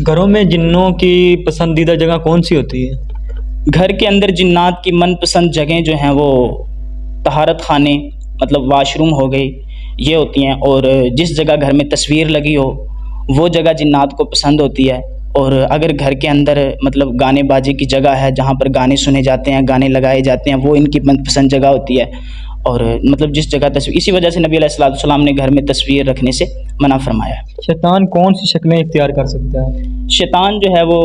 گھروں میں جنوں کی پسندیدہ جگہ کون سی ہوتی ہے؟ گھر کے اندر جنات کی من پسند جگہیں جو ہیں وہ طہارت خانے، مطلب واش روم ہو گئی، یہ ہوتی ہیں، اور جس جگہ گھر میں تصویر لگی ہو وہ جگہ جنات کو پسند ہوتی ہے۔ اور اگر گھر کے اندر مطلب گانے باجے کی جگہ ہے جہاں پر گانے سنے جاتے ہیں، گانے لگائے جاتے ہیں، وہ ان کی من پسند جگہ ہوتی ہے۔ اور مطلب جس جگہ تصویر، اسی وجہ سے نبی علیہ الصلوۃ والسلام نے گھر میں تصویر رکھنے سے منع فرمایا ہے۔ شیطان کون سی شکلیں اختیار کر سکتا ہے؟ شیطان جو ہے وہ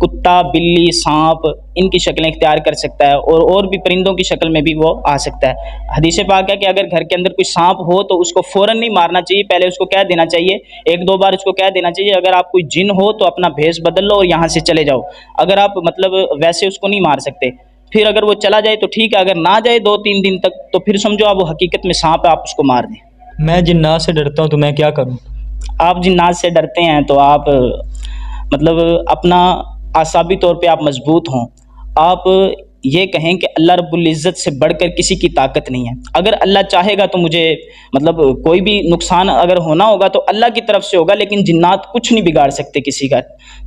کتا، بلی، سانپ، ان کی شکلیں اختیار کر سکتا ہے، اور بھی پرندوں کی شکل میں بھی وہ آ سکتا ہے۔ حدیث پاک ہے کہ اگر گھر کے اندر کوئی سانپ ہو تو اس کو فوراً نہیں مارنا چاہیے، پہلے اس کو کہہ دینا چاہیے، ایک دو بار اس کو کہہ دینا چاہیے اگر آپ کوئی جن ہو تو اپنا بھیس بدل لو اور یہاں سے چلے جاؤ۔ اگر آپ مطلب ویسے اس کو نہیں مار سکتے، پھر اگر وہ چلا جائے تو ٹھیک ہے، اگر نہ جائے 2-3 دن تک تو پھر سمجھو آپ وہ حقیقت میں سانپ ہے، آپ اس کو مار دیں۔ میں جنات سے ڈرتا ہوں تو میں کیا کروں؟ آپ جنات سے ڈرتے ہیں تو آپ مطلب اپنا اعصابی طور پہ آپ مضبوط ہوں، آپ یہ کہیں کہ اللہ رب العزت سے بڑھ کر کسی کی طاقت نہیں ہے۔ اگر اللہ چاہے گا تو مجھے مطلب کوئی بھی نقصان اگر ہونا ہوگا تو اللہ کی طرف سے ہوگا، لیکن جنات کچھ نہیں بگاڑ سکتے کسی کا۔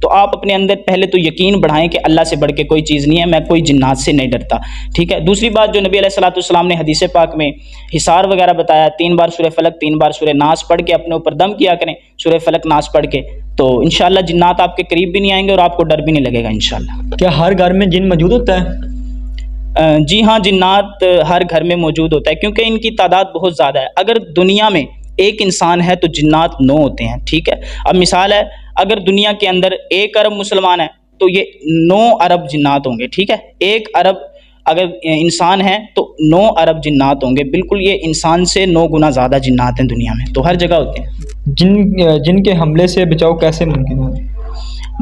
تو آپ اپنے اندر پہلے تو یقین بڑھائیں کہ اللہ سے بڑھ کے کوئی چیز نہیں ہے، میں کوئی جنات سے نہیں ڈرتا، ٹھیک ہے۔ دوسری بات جو نبی علیہ الصلوۃ والسلام نے حدیث پاک میں حصار وغیرہ بتایا، 3 بار سورہ فلق، 3 بار سورہ ناس پڑھ کے اپنے اوپر دم کیا کریں، سورہ فلق ناس پڑھ کے، تو انشاءاللہ جنات آپ کے قریب بھی نہیں آئیں گے اور آپ کو ڈر بھی نہیں لگے گا انشاءاللہ۔ کیا ہر گھر میں جن موجود ہوتا ہے؟ جی ہاں، جنات ہر گھر میں موجود ہوتا ہے کیونکہ ان کی تعداد بہت زیادہ ہے۔ اگر دنیا میں ایک انسان ہے تو جنات 9 ہوتے ہیں، ٹھیک ہے۔ اب مثال ہے، اگر دنیا کے اندر 1 ارب مسلمان ہیں تو یہ 9 ارب جنات ہوں گے، ٹھیک ہے۔ 1 ارب اگر انسان ہے تو 9 ارب جنات ہوں گے، بالکل یہ انسان سے 9 گنا زیادہ جنات ہیں دنیا میں، تو ہر جگہ ہوتے ہیں۔ جن کے حملے سے بچاؤ کیسے ممکن ہے؟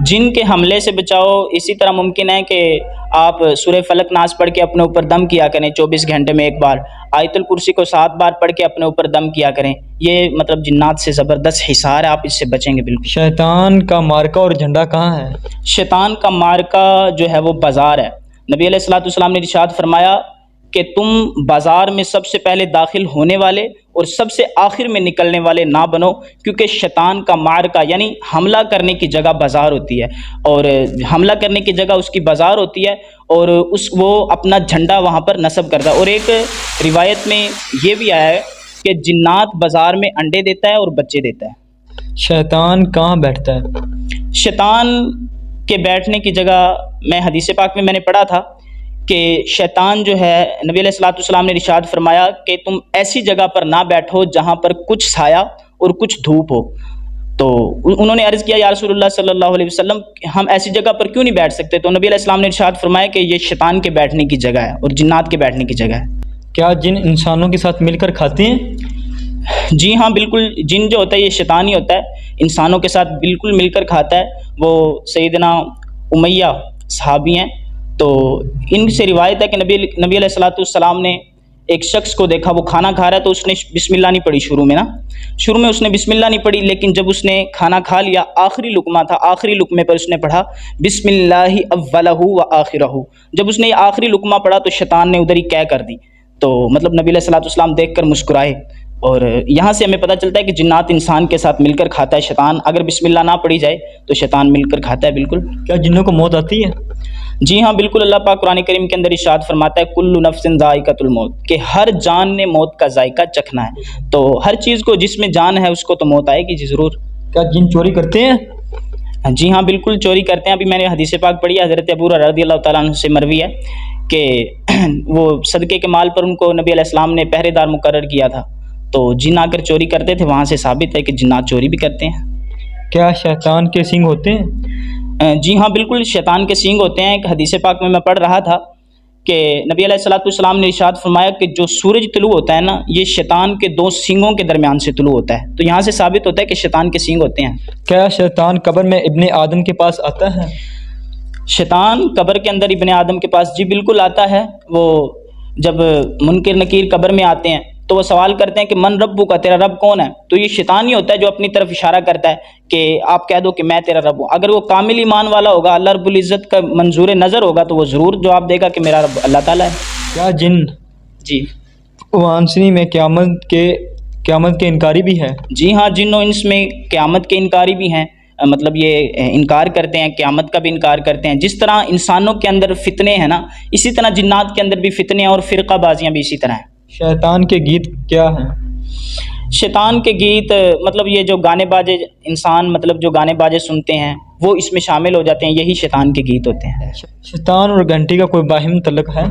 جن کے حملے سے بچاؤ اسی طرح ممکن ہے کہ آپ سورہ فلق ناس پڑھ کے اپنے اوپر دم کیا کریں 24 گھنٹے میں 1 بار، آیت الکرسی کو 7 بار پڑھ کے اپنے اوپر دم کیا کریں، یہ مطلب جنات سے زبردست حصار ہے، آپ اس سے بچیں گے بالکل۔ شیطان کا مارکا اور جھنڈا کہاں ہے؟ شیطان کا مارکا جو ہے وہ بازار ہے۔ نبی علیہ الصلوۃ والسلام نے ارشاد فرمایا کہ تم بازار میں سب سے پہلے داخل ہونے والے اور سب سے آخر میں نکلنے والے نہ بنو، کیونکہ شیطان کا مارکا یعنی حملہ کرنے کی جگہ بازار ہوتی ہے، اور حملہ کرنے کی جگہ اس کی بازار ہوتی ہے، اور وہ اپنا جھنڈا وہاں پر نصب کرتا ہے۔ اور ایک روایت میں یہ بھی آیا ہے کہ جنات بازار میں انڈے دیتا ہے اور بچے دیتا ہے۔ شیطان کہاں بیٹھتا ہے؟ شیطان کے بیٹھنے کی جگہ میں حدیث پاک میں نے پڑھا تھا کہ شیطان جو ہے، نبی علیہ الصلوۃ والسلام نے ارشاد فرمایا کہ تم ایسی جگہ پر نہ بیٹھو جہاں پر کچھ سایہ اور کچھ دھوپ ہو۔ تو انہوں نے عرض کیا یا رسول اللہ صلی اللہ علیہ وسلم، ہم ایسی جگہ پر کیوں نہیں بیٹھ سکتے؟ تو نبی علیہ السلام نے ارشاد فرمایا کہ یہ شیطان کے بیٹھنے کی جگہ ہے اور جنات کے بیٹھنے کی جگہ ہے۔ کیا جن انسانوں کے ساتھ مل کر کھاتے ہیں؟ جی ہاں بالکل، جن جو ہوتا ہے یہ شیطان ہی ہوتا ہے، انسانوں کے ساتھ بالکل مل کر کھاتا ہے۔ وہ سیدنا امیہ صحابی ہیں، تو ان سے روایت ہے کہ نبی علیہ الصلوۃ والسلام نے ایک شخص کو دیکھا، وہ کھانا کھا رہا ہے تو اس نے بسم اللہ نہیں پڑھی، شروع میں اس نے بسم اللہ نہیں پڑھی، لیکن جب اس نے کھانا کھا لیا، آخری لقمہ تھا، آخری لقمے پر اس نے پڑھا بسم اللہ اولہ و آخرہ۔ جب اس نے یہ آخری لقمہ پڑھا تو شیطان نے ادھر ہی قے کر دی، تو مطلب نبی علیہ الصلوۃ والسلام دیکھ کر مسکرائے۔ اور یہاں سے ہمیں پتہ چلتا ہے کہ جنات انسان کے ساتھ مل کر کھاتا ہے، شیطان اگر بسم اللہ نہ پڑھی جائے تو شیطان مل کر کھاتا ہے بالکل۔ کیا جنوں کو موت آتی ہے؟ جی ہاں بالکل، اللہ پاک قرآن کریم کے اندر ارشاد فرماتا ہے کل نفس ذائقۃ الموت، کہ ہر جان نے موت کا ذائقہ چکھنا ہے، تو ہر چیز کو جس میں جان ہے اس کو تو موت آئے گی جی ضرور۔ کیا جن چوری کرتے ہیں؟ جی ہاں بالکل چوری کرتے ہیں۔ ابھی میں نے حدیث پاک پڑھی ہے، حضرت ابو ہریرہ رضی اللہ تعالیٰ عنہ سے مروی ہے کہ وہ صدقے کے مال پر ان کو نبی علیہ السلام نے پہرے دار مقرر کیا تھا، تو جن آ کر چوری کرتے تھے، وہاں سے ثابت ہے کہ جنات چوری بھی کرتے ہیں۔ کیا شیطان کے سینگ ہوتے ہیں؟ جی ہاں بالکل، شیطان کے سینگ ہوتے ہیں۔ ایک حدیث پاک میں پڑھ رہا تھا کہ نبی علیہ الصلوۃ والسلام نے ارشاد فرمایا کہ جو سورج طلوع ہوتا ہے نا، یہ شیطان کے 2 سینگوں کے درمیان سے طلوع ہوتا ہے، تو یہاں سے ثابت ہوتا ہے کہ شیطان کے سینگ ہوتے ہیں۔ کیا شیطان قبر میں ابن آدم کے پاس آتا ہے؟ شیطان قبر کے اندر ابن آدم کے پاس جی بالکل آتا ہے۔ وہ جب منکر نکیر قبر میں آتے ہیں تو وہ سوال کرتے ہیں کہ من ربو کا، تیرا رب کون ہے؟ تو یہ شیطان ہی ہوتا ہے جو اپنی طرف اشارہ کرتا ہے کہ آپ کہہ دو کہ میں تیرا رب ہوں۔ اگر وہ کامل ایمان والا ہوگا، اللہ رب العزت کا منظور نظر ہوگا، تو وہ ضرور جواب دے گا کہ میرا رب اللہ تعالیٰ ہے۔ کیا جن جی وانسنی میں قیامت کے انکاری بھی ہے؟ جی ہاں، جن و انس میں قیامت کے انکاری بھی ہیں، مطلب یہ انکار کرتے ہیں، قیامت کا بھی انکار کرتے ہیں. جس طرح انسانوں کے اندر فتنے ہیں نا، اسی طرح جنات کے اندر بھی فتنے ہیں اور فرقہ بازیاں بھی اسی طرح ہیں. شیطان کے گیت کیا ہیں؟ شیطان کے گیت مطلب یہ جو گانے باجے انسان مطلب جو گانے باجے سنتے ہیں وہ اس میں شامل ہو جاتے ہیں، یہی شیطان کے گیت ہوتے ہیں. شیطان اور گھنٹی کا کوئی باہمی تعلق ہے؟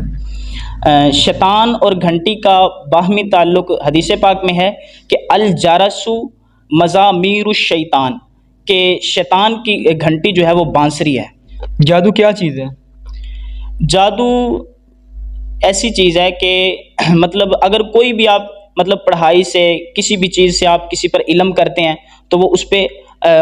شیطان اور گھنٹی کا باہمی تعلق حدیث پاک میں ہے کہ الجرس مزامیر الشیطان، کہ شیطان کی گھنٹی جو ہے وہ بانسری ہے. جادو کیا چیز ہے؟ جادو ایسی چیز ہے کہ مطلب اگر کوئی بھی آپ مطلب پڑھائی سے کسی بھی چیز سے آپ کسی پر علم کرتے ہیں تو وہ اس پہ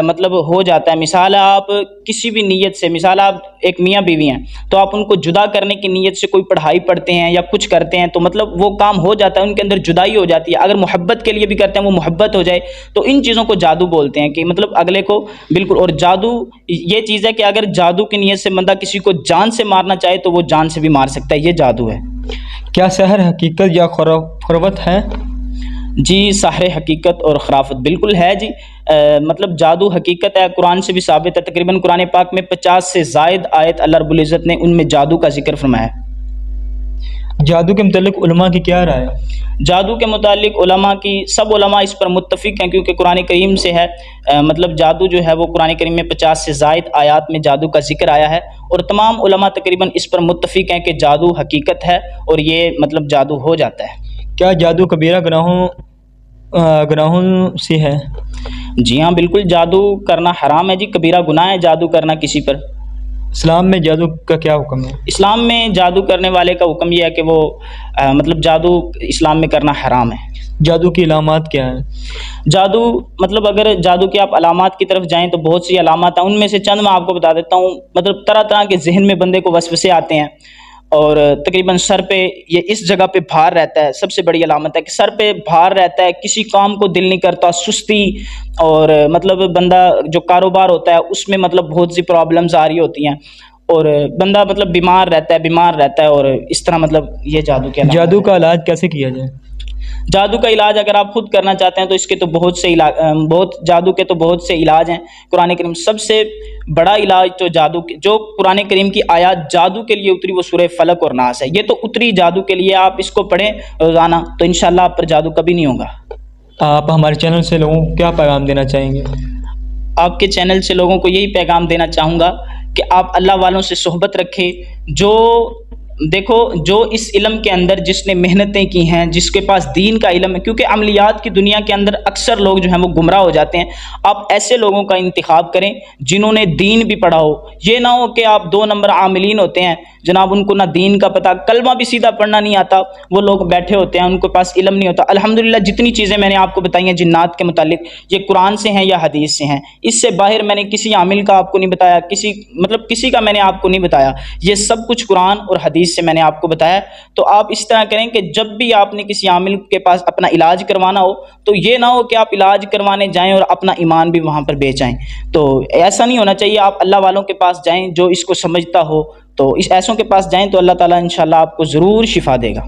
مطلب ہو جاتا ہے. مثال آپ کسی بھی نیت سے، مثال آپ ایک میاں بیوی ہیں تو آپ ان کو جدا کرنے کی نیت سے کوئی پڑھائی پڑھتے ہیں یا کچھ کرتے ہیں تو مطلب وہ کام ہو جاتا ہے، ان کے اندر جدائی ہو جاتی ہے. اگر محبت کے لیے بھی کرتے ہیں وہ محبت ہو جائے تو ان چیزوں کو جادو بولتے ہیں کہ مطلب اگلے کو بالکل. اور جادو یہ چیز ہے کہ اگر جادو کی نیت سے بندہ کسی کو جان سے مارنا چاہے تو وہ جان سے بھی مار سکتا ہے، یہ جادو ہے. کیا سحر حقیقت یا خرافت ہے؟ جی سحر حقیقت اور خرافت بالکل ہے جی. مطلب جادو حقیقت ہے، قرآن سے بھی ثابت ہے. تقریباً قرآن پاک میں 50 سے زائد آیت اللہ رب العزت نے ان میں جادو کا ذکر فرمایا ہے. جادو کے متعلق علماء کی کیا رائے ہے؟ جادو کے متعلق علماء کی سب علماء اس پر متفق ہیں کیونکہ قرآن کریم سے ہے. مطلب جادو جو ہے وہ قرآن کریم میں 50 سے زائد آیات میں جادو کا ذکر آیا ہے اور تمام علماء تقریباً اس پر متفق ہیں کہ جادو حقیقت ہے اور یہ مطلب جادو ہو جاتا ہے. کیا جادو کبیرہ گناہوں سے ہے؟ جی ہاں بالکل، جادو کرنا حرام ہے جی، کبیرہ گناہ ہے جادو کرنا کسی پر. اسلام میں جادو کا کیا حکم ہے؟ اسلام میں جادو کرنے والے کا حکم یہ ہے کہ وہ مطلب جادو اسلام میں کرنا حرام ہے. جادو کی علامات کیا ہیں؟ جادو مطلب اگر جادو کی آپ علامات کی طرف جائیں تو بہت سی علامات ہیں، ان میں سے چند میں آپ کو بتا دیتا ہوں. مطلب طرح طرح کے ذہن میں بندے کو وسوسے آتے ہیں اور تقریباً سر پہ یہ اس جگہ پہ بھار رہتا ہے. سب سے بڑی علامت ہے کہ سر پہ بھار رہتا ہے، کسی کام کو دل نہیں کرتا، سستی، اور مطلب بندہ جو کاروبار ہوتا ہے اس میں مطلب بہت سی پرابلمز آ رہی ہوتی ہیں اور بندہ مطلب بیمار رہتا ہے اور اس طرح مطلب یہ جادو کے علامت. جادو کا علاج کیسے کیا جائے؟ جادو کا علاج اگر آپ خود کرنا چاہتے ہیں تو اس کے تو جادو کے تو بہت سے علاج ہیں. قرآن کریم سب سے بڑا علاج تو جو قرآن کریم کی آیات جادو کے لیے اتری وہ سورہ فلق اور ناس ہے. یہ تو اتری جادو کے لیے، آپ اس کو پڑھیں روزانہ تو انشاءاللہ آپ پر جادو کبھی نہیں ہوگا. آپ ہمارے چینل سے لوگوں کو کیا پیغام دینا چاہیں گے؟ آپ کے چینل سے لوگوں کو یہی پیغام دینا چاہوں گا کہ آپ اللہ والوں سے صحبت رکھیں. جو اس علم کے اندر جس نے محنتیں کی ہیں، جس کے پاس دین کا علم ہے، کیونکہ عملیات کی دنیا کے اندر اکثر لوگ جو ہیں وہ گمراہ ہو جاتے ہیں. آپ ایسے لوگوں کا انتخاب کریں جنہوں نے دین بھی پڑھا ہو. یہ نہ ہو کہ آپ 2 نمبر عاملین ہوتے ہیں جناب، ان کو نہ دین کا پتہ، کلمہ بھی سیدھا پڑھنا نہیں آتا، وہ لوگ بیٹھے ہوتے ہیں ان کے پاس علم نہیں ہوتا. الحمدللہ جتنی چیزیں میں نے آپ کو بتائی ہیں جنات کے متعلق، یہ قرآن سے ہیں یا حدیث سے ہیں. اس سے باہر میں نے کسی عامل کا آپ کو نہیں بتایا، کسی کا میں نے آپ کو نہیں بتایا. یہ سب کچھ قرآن اور حدیث سے میں نے آپ کو بتایا. تو آپ اس طرح کریں کہ جب بھی آپ نے کسی عامل کے پاس اپنا علاج کروانا ہو تو یہ نہ ہو کہ آپ علاج کروانے جائیں اور اپنا ایمان بھی وہاں پر بیچ آئیں. تو ایسا نہیں ہونا چاہیے. آپ اللہ والوں کے پاس جائیں جو اس کو سمجھتا ہو، تو اس ایسوں کے پاس جائیں تو اللہ تعالیٰ انشاءاللہ آپ کو ضرور شفا دے گا.